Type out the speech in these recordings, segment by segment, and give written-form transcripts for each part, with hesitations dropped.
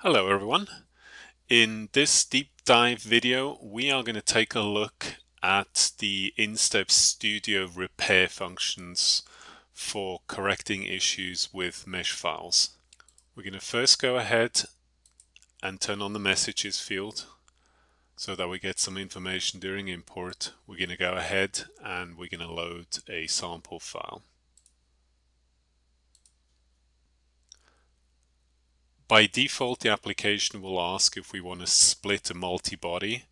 Hello everyone. In this deep dive video, we are going to take a look at the InStep Studio repair functions for correcting issues with mesh files. We're going to first go ahead and turn on the messages field so that we get some information during import. We're going to go ahead and we're going to load a sample file. By default, the application will ask if we want to split a multi-body.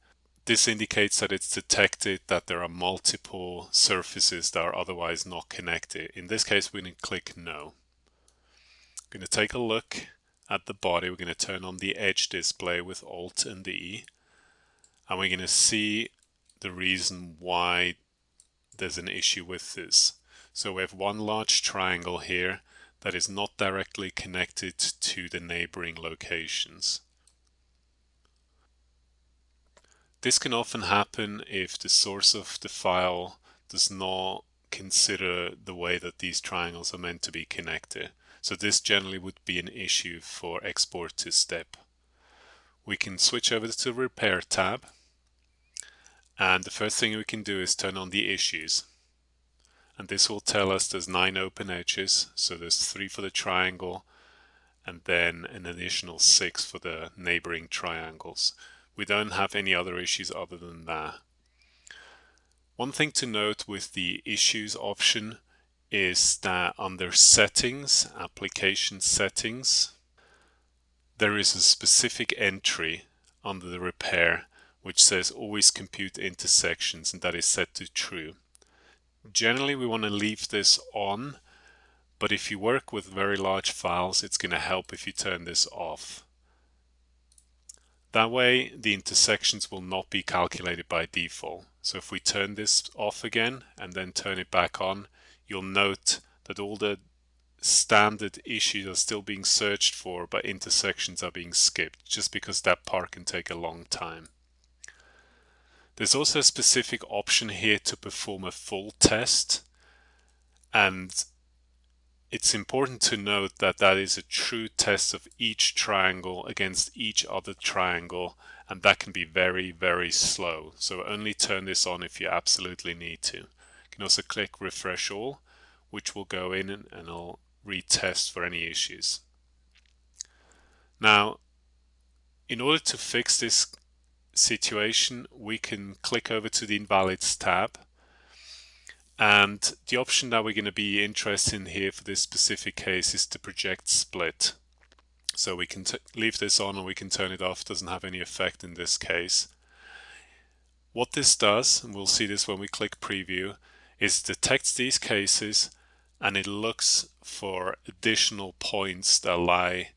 This indicates that it's detected that there are multiple surfaces that are otherwise not connected. In this case, we're going to click No. We're going to take a look at the body. We're going to turn on the edge display with Alt and E, and we're going to see the reason why there's an issue with this. So we have one large triangle here that is not directly connected to the neighboring locations. This can often happen if the source of the file does not consider the way that these triangles are meant to be connected. So this generally would be an issue for export to STEP. We can switch over to the Repair tab, and the first thing we can do is turn on the issues. And this will tell us there's 9 open edges, so there's 3 for the triangle and then an additional 6 for the neighboring triangles. We don't have any other issues other than that. One thing to note with the issues option is that under settings, application settings, there is a specific entry under the repair which says always compute intersections, and that is set to true. Generally we want to leave this on, but if you work with very large files, it's going to help if you turn this off. That way the intersections will not be calculated by default. So if we turn this off again and then turn it back on, you'll note that all the standard issues are still being searched for, but intersections are being skipped, just because that part can take a long time. There's also a specific option here to perform a full test, and it's important to note that that is a true test of each triangle against each other triangle, and that can be very, very slow. So only turn this on if you absolutely need to. You can also click Refresh All, which will go in and it'll retest for any issues. Now, in order to fix this situation, we can click over to the Invalids tab. And the option that we're going to be interested in here for this specific case is the project split. So we can leave this on or we can turn it off. It doesn't have any effect in this case. What this does, and we'll see this when we click preview, is it detects these cases and it looks for additional points that lie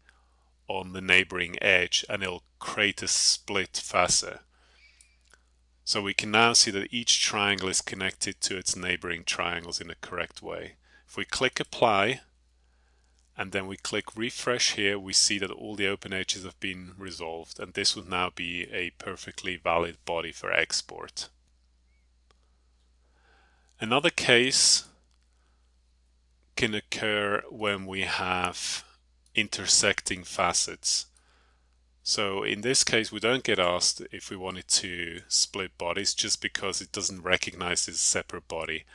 on the neighboring edge, and it'll create a split facet. So we can now see that each triangle is connected to its neighboring triangles in the correct way. If we click Apply and then we click Refresh here, we see that all the open edges have been resolved, and this would now be a perfectly valid body for export. Another case can occur when we have intersecting facets. So in this case, we don't get asked if we wanted to split bodies just because it doesn't recognize this separate body.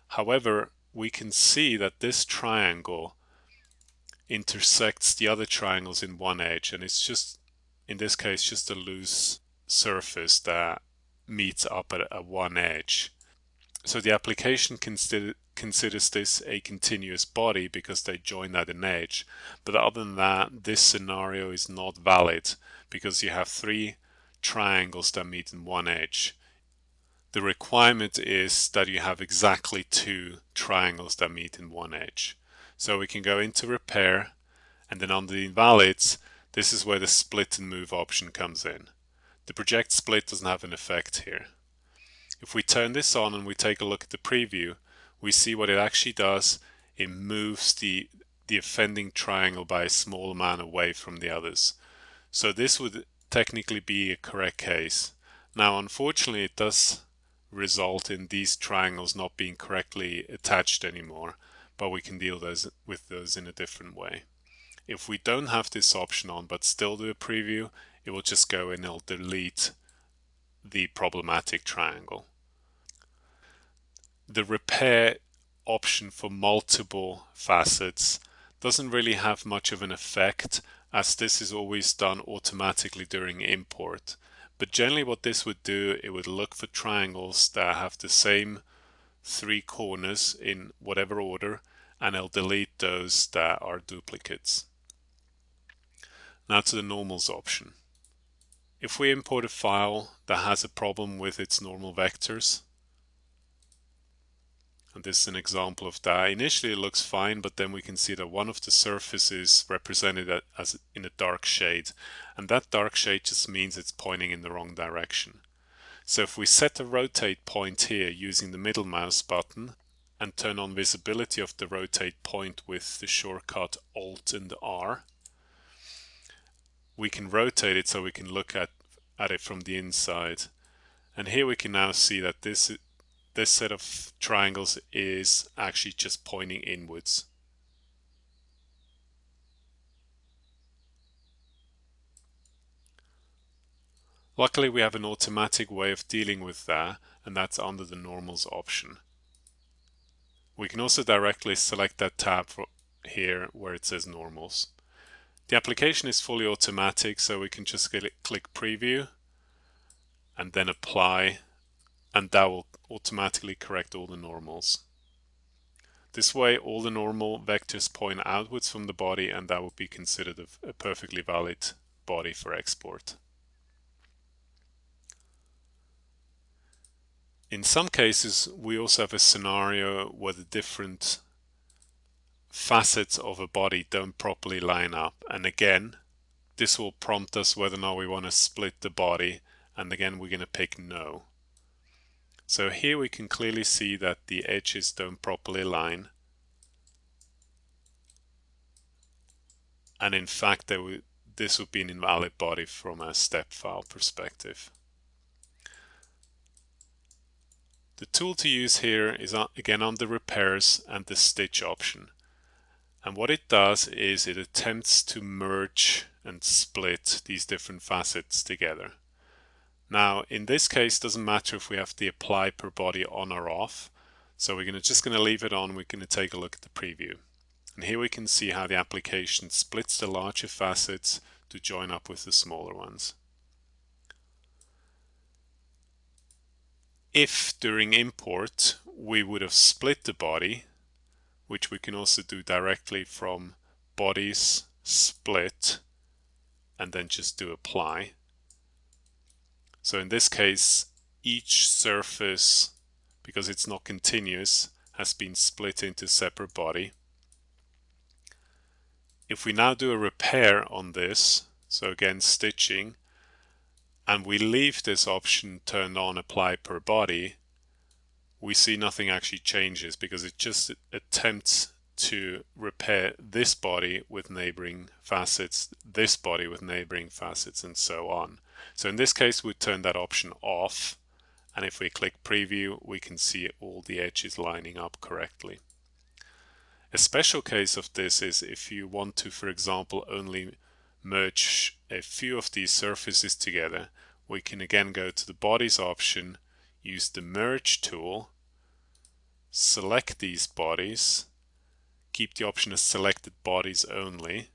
However, we can see that this triangle intersects the other triangles in one edge, and it's just, in this case, just a loose surface that meets up at one edge. So the application considers this a continuous body because they join at an edge. But other than that, this scenario is not valid because you have 3 triangles that meet in one edge. The requirement is that you have exactly 2 triangles that meet in one edge. So we can go into Repair, and then under the Invalids, this is where the Split and Move option comes in. The Project Split doesn't have an effect here. If we turn this on and we take a look at the preview, we see what it actually does. It moves the offending triangle by a small amount away from the others. So this would technically be a correct case. Now, unfortunately, it does result in these triangles not being correctly attached anymore, but we can deal with those in a different way. If we don't have this option on but still do a preview, it will just go and it'll delete the problematic triangle. The repair option for multiple facets doesn't really have much of an effect, as this is always done automatically during import. But generally what this would do, it would look for triangles that have the same 3 corners in whatever order, and it'll delete those that are duplicates. Now to the normals option. If we import a file that has a problem with its normal vectors, and this is an example of that. Initially it looks fine, but then we can see that one of the surfaces is represented as in a dark shade, and that dark shade just means it's pointing in the wrong direction. So if we set the rotate point here using the middle mouse button and turn on visibility of the rotate point with the shortcut Alt and R, we can rotate it so we can look at it from the inside. And here we can now see that this set of triangles is actually just pointing inwards. Luckily we have an automatic way of dealing with that, and that's under the normals option. We can also directly select that tab here where it says normals. The application is fully automatic, so we can just click preview and then apply, and that will automatically correct all the normals. This way all the normal vectors point outwards from the body, and that would be considered a perfectly valid body for export. In some cases we also have a scenario where the different facets of a body don't properly line up, and again this will prompt us whether or not we want to split the body, and again we're going to pick no. So here we can clearly see that the edges don't properly align, and in fact this would be an invalid body from a step file perspective. The tool to use here is again on the repairs and the stitch option. And what it does is it attempts to merge and split these different facets together. Now in this case it doesn't matter if we have the apply per body on or off, so we're just going to leave it on. We're going to take a look at the preview. And here we can see how the application splits the larger facets to join up with the smaller ones. If during import we would have split the body, which we can also do directly from bodies, split, and then just do apply. So in this case, each surface, because it's not continuous, has been split into separate body. If we now do a repair on this, so again stitching, and we leave this option turned on, apply per body, we see nothing actually changes because it just attempts to repair this body with neighboring facets, this body with neighboring facets, and so on. So in this case we turn that option off, and if we click preview we can see all the edges lining up correctly. A special case of this is if you want to, for example, only merge a few of these surfaces together, we can again go to the bodies option, use the merge tool, select these bodies, keep the option as selected bodies only,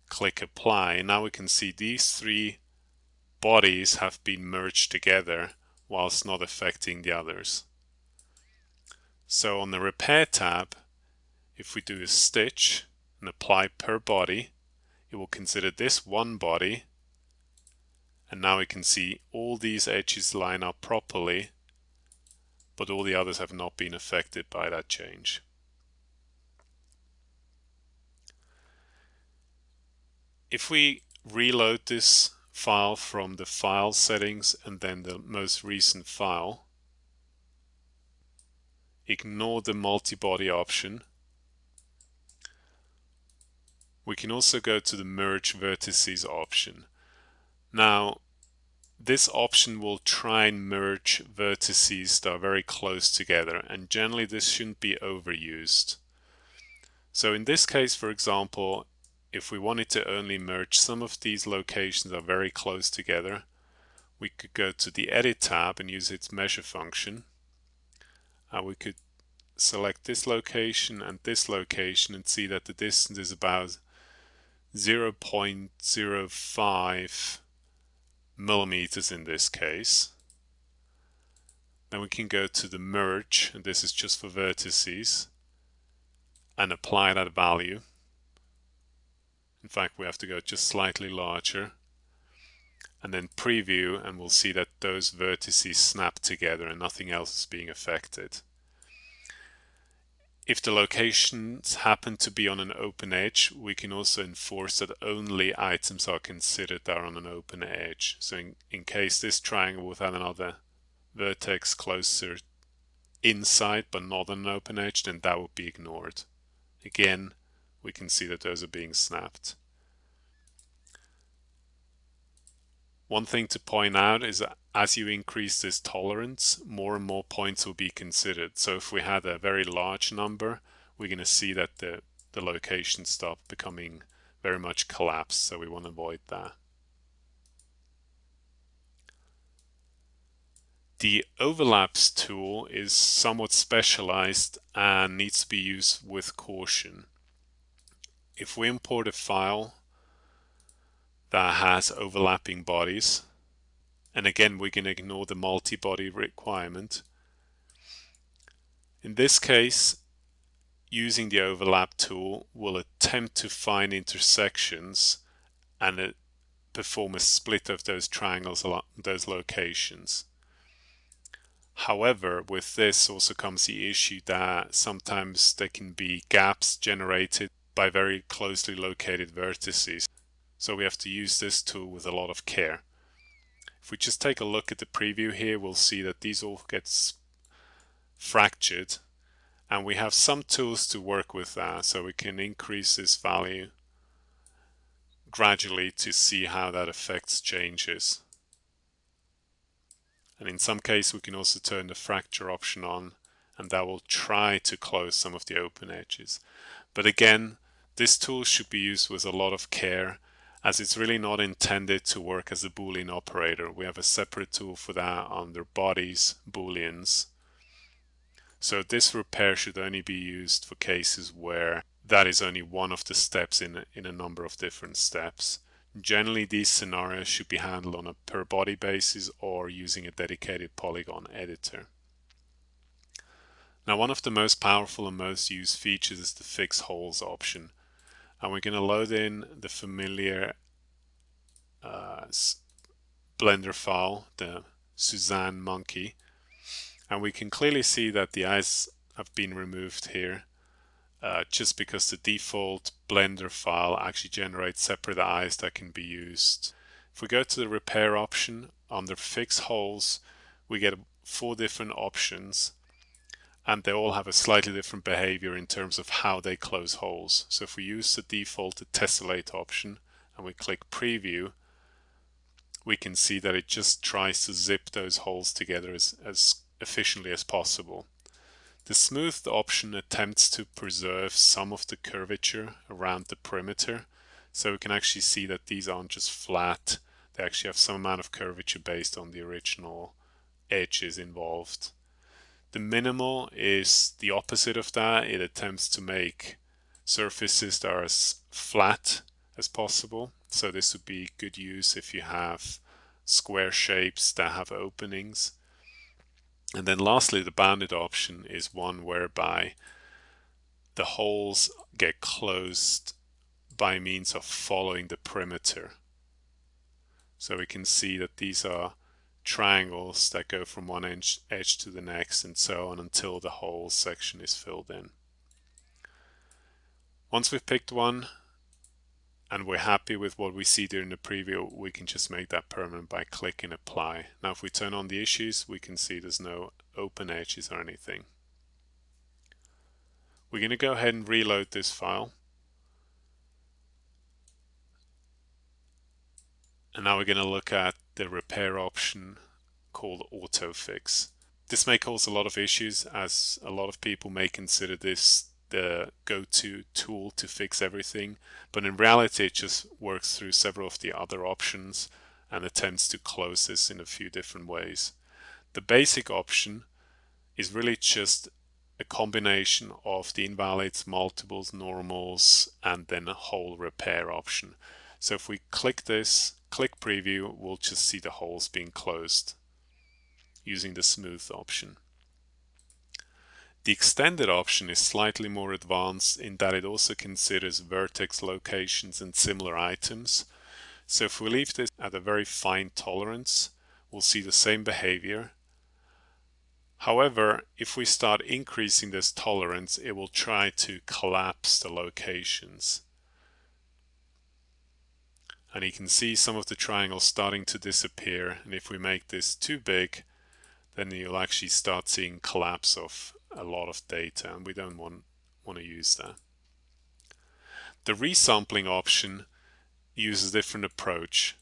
click apply. Now we can see these 3 bodies have been merged together whilst not affecting the others. So on the repair tab, if we do a stitch and apply per body, it will consider this one body, and now we can see all these edges line up properly, but all the others have not been affected by that change. If we reload this file from the file settings and then the most recent file, ignore the multi-body option. We can also go to the merge vertices option. Now this option will try and merge vertices that are very close together, and generally this shouldn't be overused. So in this case, for example, if we wanted to only merge some of these locations that are very close together, we could go to the Edit tab and use its measure function. We could select this location and see that the distance is about 0.05 millimeters in this case. Then we can go to the merge, and this is just for vertices, and apply that value. In fact, we have to go just slightly larger, and then preview, and we'll see that those vertices snap together and nothing else is being affected. If the locations happen to be on an open edge, we can also enforce that only items are considered that are on an open edge. So in case this triangle would have another vertex closer inside but not on an open edge, then that would be ignored. Again, we can see that those are being snapped. One thing to point out is that as you increase this tolerance, more and more points will be considered. So if we had a very large number, we're going to see that the locations start becoming very much collapsed. So we want to avoid that. The overlaps tool is somewhat specialized and needs to be used with caution. If we import a file that has overlapping bodies, and again we can ignore the multi-body requirement. In this case, using the overlap tool will attempt to find intersections and perform a split of those triangles along those locations. However, with this also comes the issue that sometimes there can be gaps generated by very closely located vertices. So we have to use this tool with a lot of care. If we just take a look at the preview here, we'll see that these all get fractured, and we have some tools to work with that. So we can increase this value gradually to see how that affects changes. And in some cases we can also turn the fracture option on, and that will try to close some of the open edges. But again, this tool should be used with a lot of care, as it's really not intended to work as a Boolean operator. We have a separate tool for that under bodies, Booleans. So this repair should only be used for cases where that is only one of the steps in a number of different steps. Generally, these scenarios should be handled on a per body basis or using a dedicated polygon editor. Now, one of the most powerful and most used features is the fix holes option. And we're going to load in the familiar Blender file, the Suzanne monkey, and we can clearly see that the eyes have been removed here just because the default Blender file actually generates separate eyes that can be used. If we go to the repair option under fix holes, we get 4 different options, and they all have a slightly different behavior in terms of how they close holes. So if we use the default tessellate option and we click preview, we can see that it just tries to zip those holes together as efficiently as possible. The smoothed option attempts to preserve some of the curvature around the perimeter, so we can actually see that these aren't just flat, they actually have some amount of curvature based on the original edges involved. The minimal is the opposite of that. It attempts to make surfaces that are as flat as possible. So this would be good use if you have square shapes that have openings. And then lastly, the bounded option is one whereby the holes get closed by means of following the perimeter. So we can see that these are triangles that go from one edge to the next and so on until the whole section is filled in. Once we've picked one and we're happy with what we see during the preview, we can just make that permanent by clicking apply. Now if we turn on the issues, we can see there's no open edges or anything. We're going to go ahead and reload this file. And now we're going to look at the repair option called auto fix. This may cause a lot of issues, as a lot of people may consider this the go-to tool to fix everything, but in reality it just works through several of the other options and attempts to close this in a few different ways. The basic option is really just a combination of the invalids, multiples, normals, and then a hole repair option. So if we click this, click preview, we'll just see the holes being closed using the smooth option. The extended option is slightly more advanced in that it also considers vertex locations and similar items. So if we leave this at a very fine tolerance, we'll see the same behavior. However, if we start increasing this tolerance, it will try to collapse the locations. And you can see some of the triangles starting to disappear. And if we make this too big, then you'll actually start seeing collapse of a lot of data, and we don't want to use that. The resampling option uses a different approach.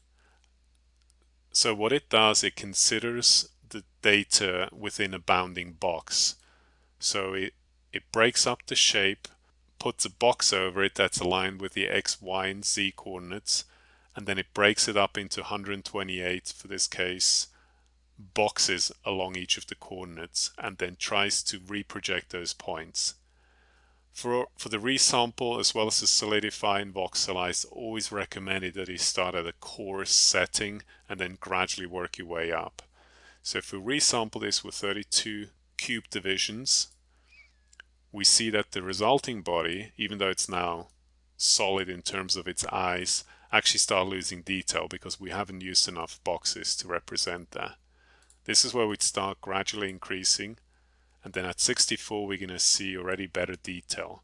So what it does, it considers the data within a bounding box. So it breaks up the shape, puts a box over it that's aligned with the X, Y, and Z coordinates, and then it breaks it up into 128, for this case, boxes along each of the coordinates, and then tries to reproject those points. For the resample as well as the solidify and voxelize, always recommended that you start at a coarse setting and then gradually work your way up. So if we resample this with 32 cube divisions, we see that the resulting body, even though it's now solid in terms of its eyes, actually start losing detail because we haven't used enough boxes to represent that. This is where we'd start gradually increasing, and then at 64 we're going to see already better detail.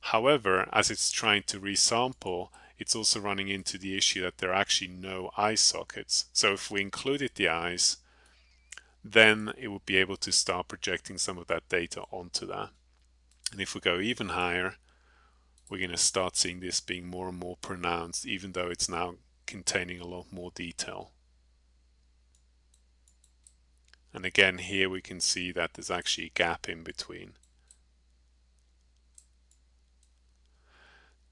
However, as it's trying to resample, it's also running into the issue that there are actually no eye sockets. So if we included the eyes, then it would be able to start projecting some of that data onto that. And if we go even higher, we're going to start seeing this being more and more pronounced, even though it's now containing a lot more detail. And again, here we can see that there's actually a gap in between.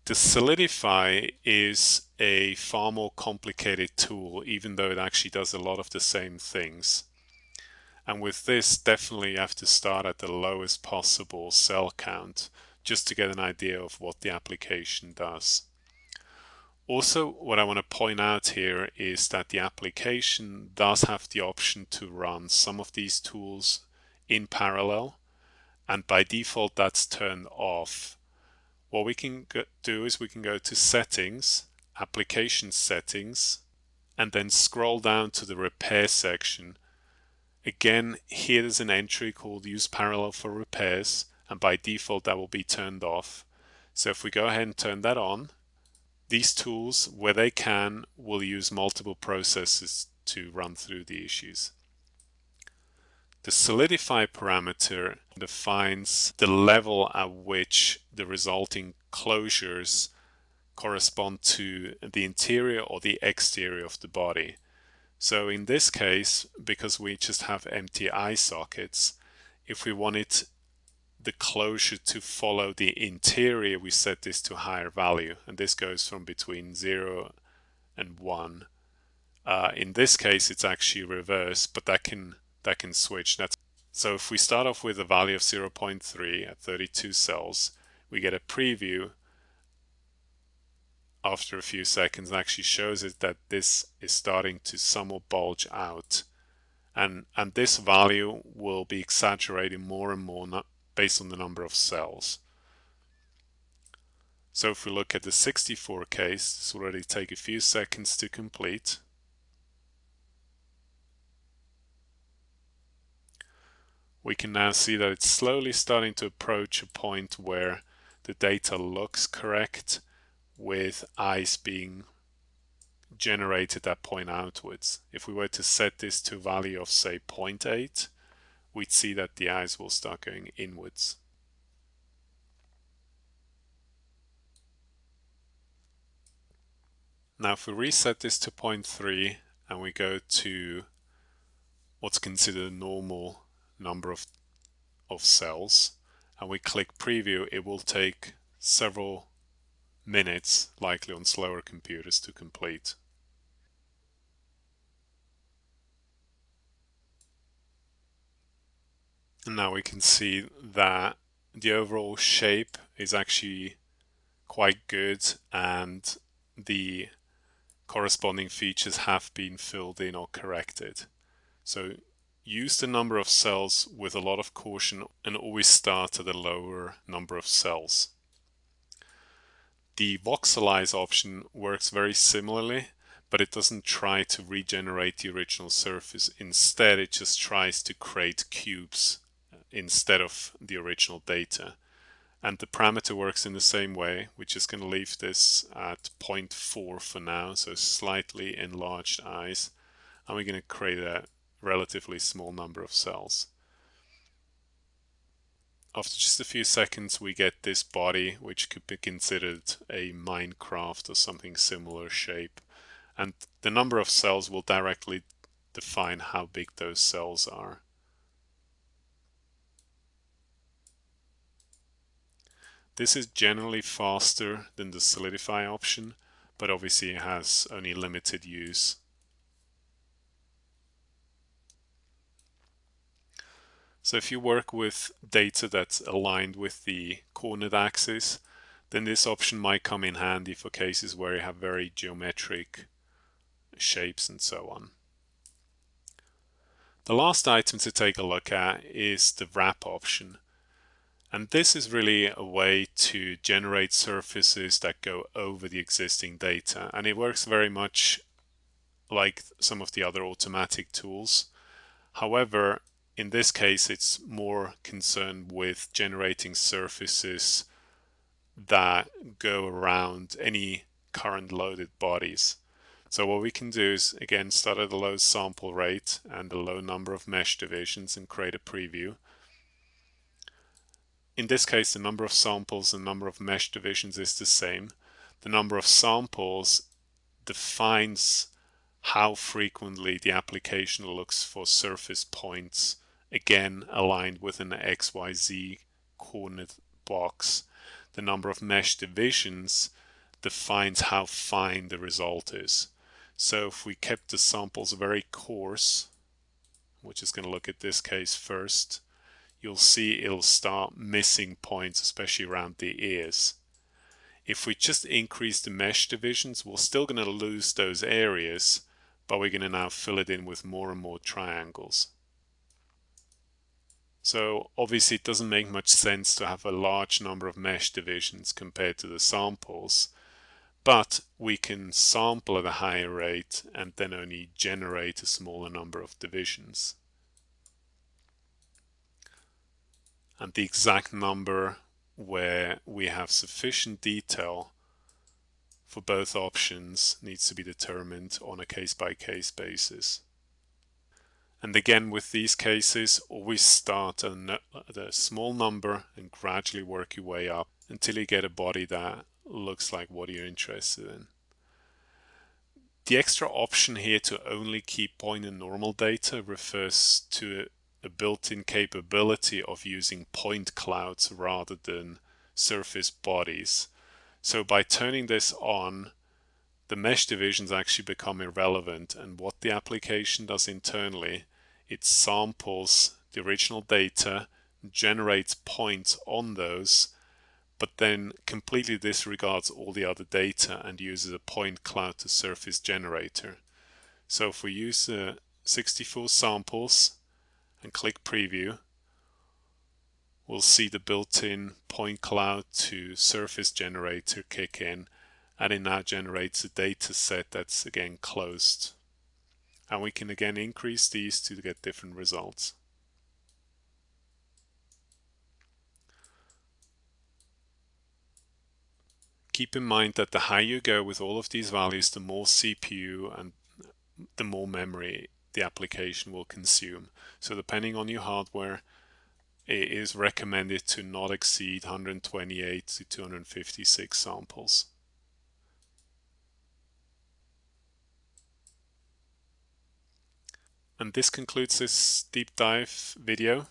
The Solidify is a far more complicated tool, even though it actually does a lot of the same things. And with this, definitely you have to start at the lowest possible cell count, just to get an idea of what the application does. Also, what I want to point out here is that the application does have the option to run some of these tools in parallel, and by default that's turned off. What we can do is we can go to Settings, Application Settings, and then scroll down to the Repair section. Again, here there's an entry called Use Parallel for Repairs, and by default that will be turned off. So if we go ahead and turn that on, these tools, where they can, will use multiple processes to run through the issues. The Solidify parameter defines the level at which the resulting closures correspond to the interior or the exterior of the body. So in this case, because we just have empty eye sockets, if we wanted the closure to follow the interior, we set this to a higher value, and this goes from between 0 and 1. In this case, it's actually reversed, but that can switch. So if we start off with a value of 0.3 at 32 cells, we get a preview after a few seconds, and actually shows us that this is starting to somewhat bulge out, and this value will be exaggerating more and more based on the number of cells. So if we look at the 64 case, this will already take a few seconds to complete. We can now see that it's slowly starting to approach a point where the data looks correct, with eyes being generated that point outwards. If we were to set this to a value of say 0.8, we'd see that the eyes will start going inwards. Now if we reset this to 0.3 and we go to what's considered a normal number of cells, and we click preview, it will take several minutes, likely on slower computers, to complete. And now we can see that the overall shape is actually quite good, and the corresponding features have been filled in or corrected. So use the number of cells with a lot of caution and always start at a lower number of cells. The voxelize option works very similarly, but it doesn't try to regenerate the original surface. Instead, it just tries to create cubes instead of the original data. And the parameter works in the same way. We're just going to leave this at 0.4 for now, so slightly enlarged eyes. And we're going to create a relatively small number of cells. After just a few seconds, we get this body, which could be considered a Minecraft or something similar shape. And the number of cells will directly define how big those cells are. This is generally faster than the solidify option, but obviously it has only limited use. So if you work with data that's aligned with the coordinate axis, then this option might come in handy for cases where you have very geometric shapes and so on. The last item to take a look at is the wrap option. And this is really a way to generate surfaces that go over the existing data. And it works very much like some of the other automatic tools. However, in this case, it's more concerned with generating surfaces that go around any current loaded bodies. So what we can do is, again, start at a low sample rate and a low number of mesh divisions and create a preview. In this case, the number of samples and number of mesh divisions is the same. The number of samples defines how frequently the application looks for surface points, again aligned with an XYZ coordinate box. The number of mesh divisions defines how fine the result is. So if we kept the samples very coarse, we're just going to look at this case first, you'll see it'll start missing points, especially around the ears. If we just increase the mesh divisions, we're still going to lose those areas, but we're going to now fill it in with more and more triangles. So obviously it doesn't make much sense to have a large number of mesh divisions compared to the samples, but we can sample at a higher rate and then only generate a smaller number of divisions. And the exact number where we have sufficient detail for both options needs to be determined on a case-by-case basis. And again, with these cases, always start at a small number and gradually work your way up until you get a body that looks like what you're interested in. The extra option here to only keep point and normal data refers to a built-in capability of using point clouds rather than surface bodies. So by turning this on, the mesh divisions actually become irrelevant, and what the application does internally, it samples the original data, generates points on those, but then completely disregards all the other data and uses a point cloud to surface generator. So if we use 64 samples and click preview, we'll see the built-in point cloud to surface generator kick in, and it now generates a data set that's again closed. And we can again increase these to get different results. Keep in mind that the higher you go with all of these values, the more CPU and the more memory the application will consume. So depending on your hardware, it is recommended to not exceed 128 to 256 samples. And this concludes this deep dive video.